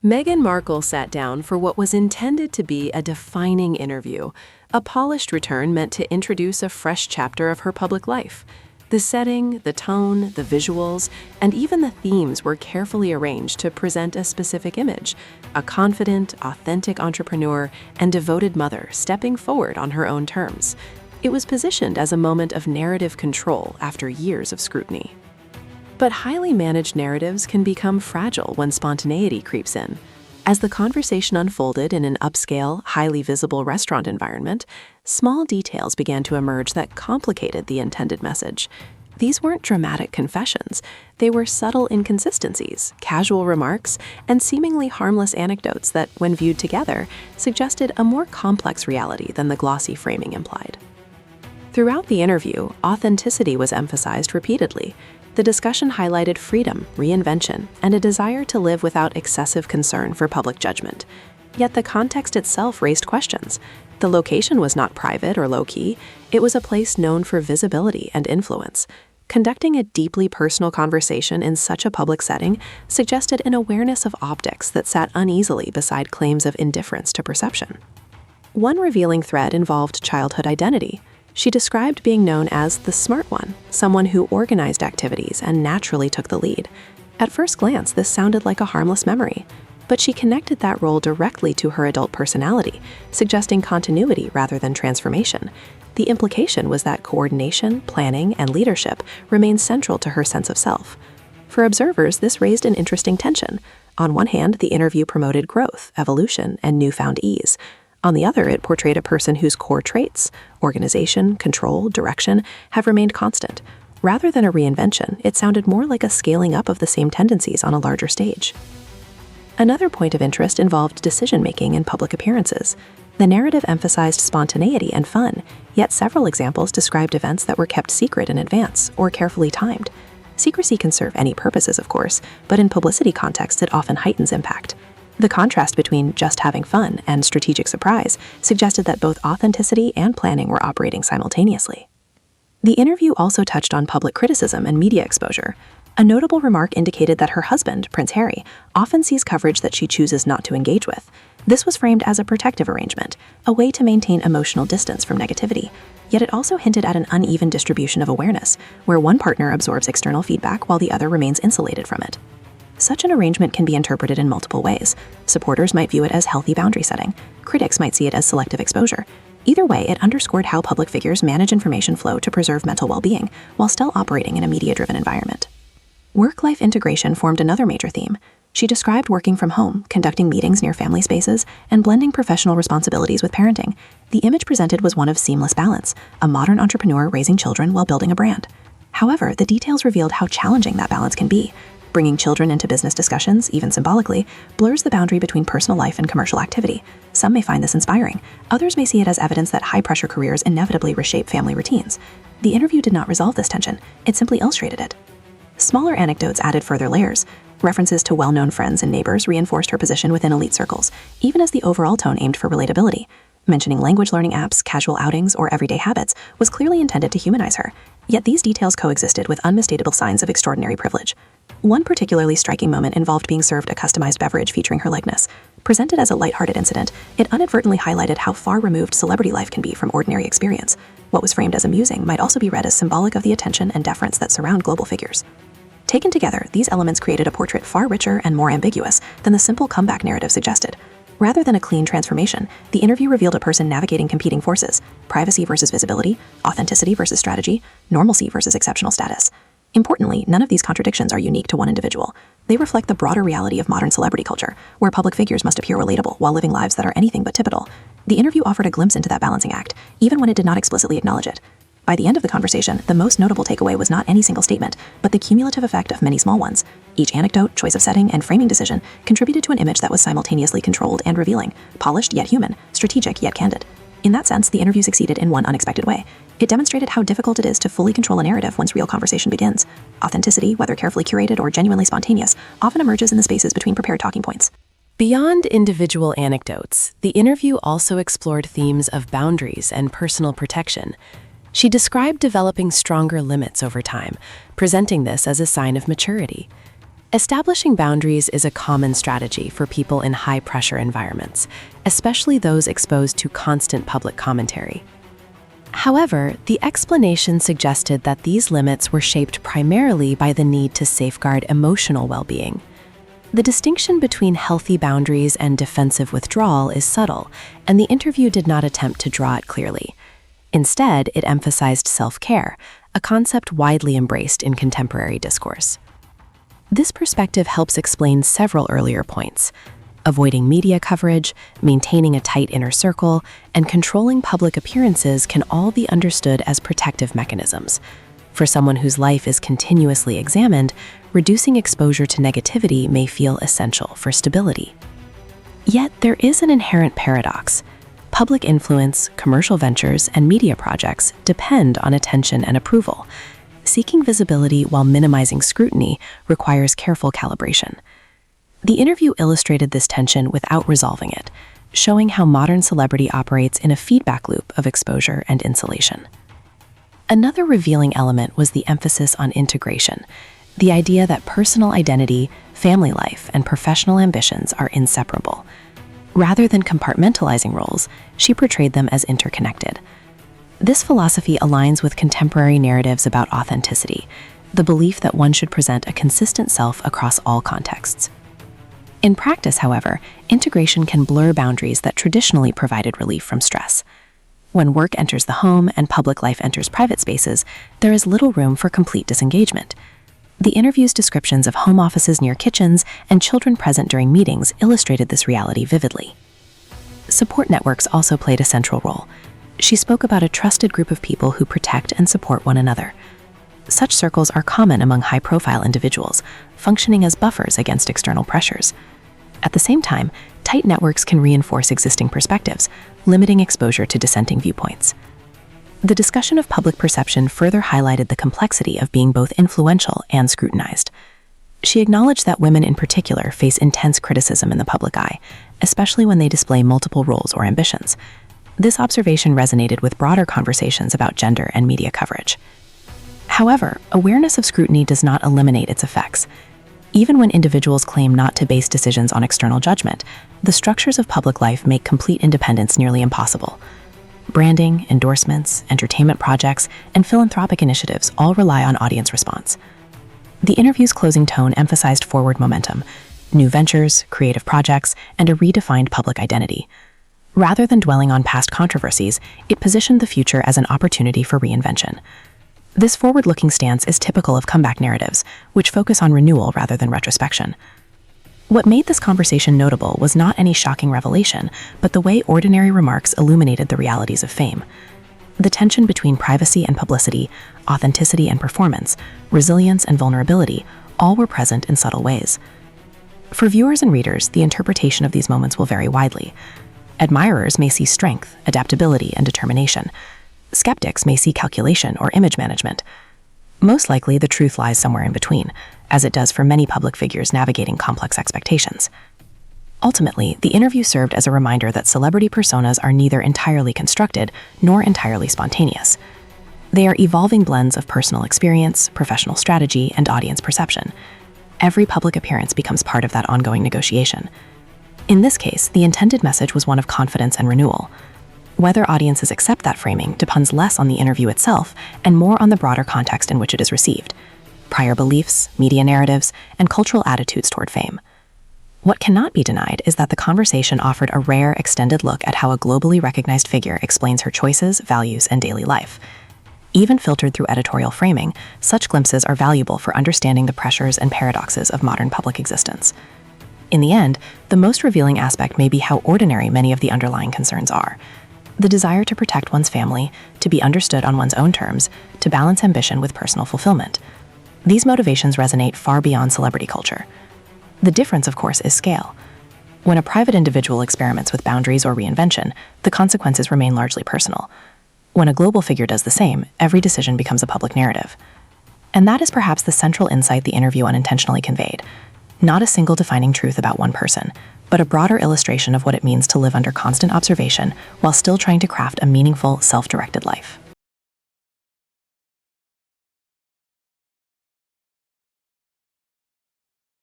Meghan Markle sat down for what was intended to be a defining interview, a polished return meant to introduce a fresh chapter of her public life. The setting, the tone, the visuals, and even the themes were carefully arranged to present a specific image: a confident, authentic entrepreneur and devoted mother stepping forward on her own terms. It was positioned as a moment of narrative control after years of scrutiny. But highly managed narratives can become fragile when spontaneity creeps in. As the conversation unfolded in an upscale, highly visible restaurant environment, small details began to emerge that complicated the intended message. These weren't dramatic confessions. They were subtle inconsistencies, casual remarks, and seemingly harmless anecdotes that, when viewed together, suggested a more complex reality than the glossy framing implied. Throughout the interview, authenticity was emphasized repeatedly. The discussion highlighted freedom, reinvention, and a desire to live without excessive concern for public judgment. Yet the context itself raised questions. The location was not private or low-key. It was a place known for visibility and influence. Conducting a deeply personal conversation in such a public setting suggested an awareness of optics that sat uneasily beside claims of indifference to perception. One revealing thread involved childhood identity. She described being known as the smart one, someone who organized activities and naturally took the lead. At first glance, this sounded like a harmless memory, but she connected that role directly to her adult personality, suggesting continuity rather than transformation. The implication was that coordination, planning, and leadership remained central to her sense of self. For observers, this raised an interesting tension. On one hand, the interview promoted growth, evolution, and newfound ease. On the other, it portrayed a person whose core traits, organization, control, direction, have remained constant. Rather than a reinvention, it sounded more like a scaling up of the same tendencies on a larger stage. Another point of interest involved decision-making in public appearances. The narrative emphasized spontaneity and fun, yet several examples described events that were kept secret in advance or carefully timed. Secrecy can serve any purposes, of course, but in publicity contexts it often heightens impact. The contrast between just having fun and strategic surprise suggested that both authenticity and planning were operating simultaneously. The interview also touched on public criticism and media exposure. A notable remark indicated that her husband, Prince Harry, often sees coverage that she chooses not to engage with. This was framed as a protective arrangement, a way to maintain emotional distance from negativity. Yet it also hinted at an uneven distribution of awareness, where one partner absorbs external feedback while the other remains insulated from it. Such an arrangement can be interpreted in multiple ways. Supporters might view it as healthy boundary setting. Critics might see it as selective exposure. Either way, it underscored how public figures manage information flow to preserve mental well-being while still operating in a media-driven environment. Work-life integration formed another major theme. She described working from home, conducting meetings near family spaces, and blending professional responsibilities with parenting. The image presented was one of seamless balance, a modern entrepreneur raising children while building a brand. However, the details revealed how challenging that balance can be. Bringing children into business discussions, even symbolically, blurs the boundary between personal life and commercial activity. Some may find this inspiring. Others may see it as evidence that high-pressure careers inevitably reshape family routines. The interview did not resolve this tension. It simply illustrated it. Smaller anecdotes added further layers. References to well-known friends and neighbors reinforced her position within elite circles, even as the overall tone aimed for relatability. Mentioning language learning apps, casual outings, or everyday habits was clearly intended to humanize her. Yet these details coexisted with unmistakable signs of extraordinary privilege. One particularly striking moment involved being served a customized beverage featuring her likeness. Presented as a lighthearted incident, it inadvertently highlighted how far removed celebrity life can be from ordinary experience. What was framed as amusing might also be read as symbolic of the attention and deference that surround global figures. Taken together, these elements created a portrait far richer and more ambiguous than the simple comeback narrative suggested. Rather than a clean transformation, the interview revealed a person navigating competing forces: privacy versus visibility, authenticity versus strategy, normalcy versus exceptional status. Importantly, none of these contradictions are unique to one individual. They reflect the broader reality of modern celebrity culture, where public figures must appear relatable while living lives that are anything but typical. The interview offered a glimpse into that balancing act, even when it did not explicitly acknowledge it. By the end of the conversation, the most notable takeaway was not any single statement, but the cumulative effect of many small ones. Each anecdote, choice of setting, and framing decision contributed to an image that was simultaneously controlled and revealing, polished yet human, strategic yet candid. In that sense, the interview succeeded in one unexpected way. It demonstrated how difficult it is to fully control a narrative once real conversation begins. Authenticity, whether carefully curated or genuinely spontaneous, often emerges in the spaces between prepared talking points. Beyond individual anecdotes, the interview also explored themes of boundaries and personal protection. She described developing stronger limits over time, presenting this as a sign of maturity. Establishing boundaries is a common strategy for people in high-pressure environments, especially those exposed to constant public commentary. However, the explanation suggested that these limits were shaped primarily by the need to safeguard emotional well-being. The distinction between healthy boundaries and defensive withdrawal is subtle, and the interview did not attempt to draw it clearly. Instead, it emphasized self-care, a concept widely embraced in contemporary discourse. This perspective helps explain several earlier points. Avoiding media coverage, maintaining a tight inner circle, and controlling public appearances can all be understood as protective mechanisms. For someone whose life is continuously examined, reducing exposure to negativity may feel essential for stability. Yet there is an inherent paradox. Public influence, commercial ventures, and media projects depend on attention and approval. Seeking visibility while minimizing scrutiny requires careful calibration. The interview illustrated this tension without resolving it, showing how modern celebrity operates in a feedback loop of exposure and insulation. Another revealing element was the emphasis on integration, the idea that personal identity, family life, and professional ambitions are inseparable. Rather than compartmentalizing roles, she portrayed them as interconnected. This philosophy aligns with contemporary narratives about authenticity, the belief that one should present a consistent self across all contexts. In practice, however, integration can blur boundaries that traditionally provided relief from stress. When work enters the home and public life enters private spaces, there is little room for complete disengagement. The interview's descriptions of home offices near kitchens and children present during meetings illustrated this reality vividly. Support networks also played a central role. She spoke about a trusted group of people who protect and support one another. Such circles are common among high-profile individuals, functioning as buffers against external pressures. At the same time, tight networks can reinforce existing perspectives, limiting exposure to dissenting viewpoints. The discussion of public perception further highlighted the complexity of being both influential and scrutinized. She acknowledged that women in particular face intense criticism in the public eye, especially when they display multiple roles or ambitions. This observation resonated with broader conversations about gender and media coverage. However, awareness of scrutiny does not eliminate its effects. Even when individuals claim not to base decisions on external judgment, the structures of public life make complete independence nearly impossible. Branding, endorsements, entertainment projects, and philanthropic initiatives all rely on audience response. The interview's closing tone emphasized forward momentum, new ventures, creative projects, and a redefined public identity. Rather than dwelling on past controversies, it positioned the future as an opportunity for reinvention. This forward-looking stance is typical of comeback narratives, which focus on renewal rather than retrospection. What made this conversation notable was not any shocking revelation, but the way ordinary remarks illuminated the realities of fame. The tension between privacy and publicity, authenticity and performance, resilience and vulnerability, all were present in subtle ways. For viewers and readers, the interpretation of these moments will vary widely. Admirers may see strength, adaptability, and determination. Skeptics may see calculation or image management. Most likely, the truth lies somewhere in between, as it does for many public figures navigating complex expectations. Ultimately, the interview served as a reminder that celebrity personas are neither entirely constructed nor entirely spontaneous. They are evolving blends of personal experience, professional strategy, and audience perception. Every public appearance becomes part of that ongoing negotiation. In this case, the intended message was one of confidence and renewal. Whether audiences accept that framing depends less on the interview itself and more on the broader context in which it is received: prior beliefs, media narratives, and cultural attitudes toward fame. What cannot be denied is that the conversation offered a rare, extended look at how a globally recognized figure explains her choices, values, and daily life. Even filtered through editorial framing, such glimpses are valuable for understanding the pressures and paradoxes of modern public existence. In the end, the most revealing aspect may be how ordinary many of the underlying concerns are. The desire to protect one's family, to be understood on one's own terms, to balance ambition with personal fulfillment. These motivations resonate far beyond celebrity culture. The difference, of course, is scale. When a private individual experiments with boundaries or reinvention, the consequences remain largely personal. When a global figure does the same, every decision becomes a public narrative. And that is perhaps the central insight the interview unintentionally conveyed. Not a single defining truth about one person, but a broader illustration of what it means to live under constant observation while still trying to craft a meaningful, self-directed life.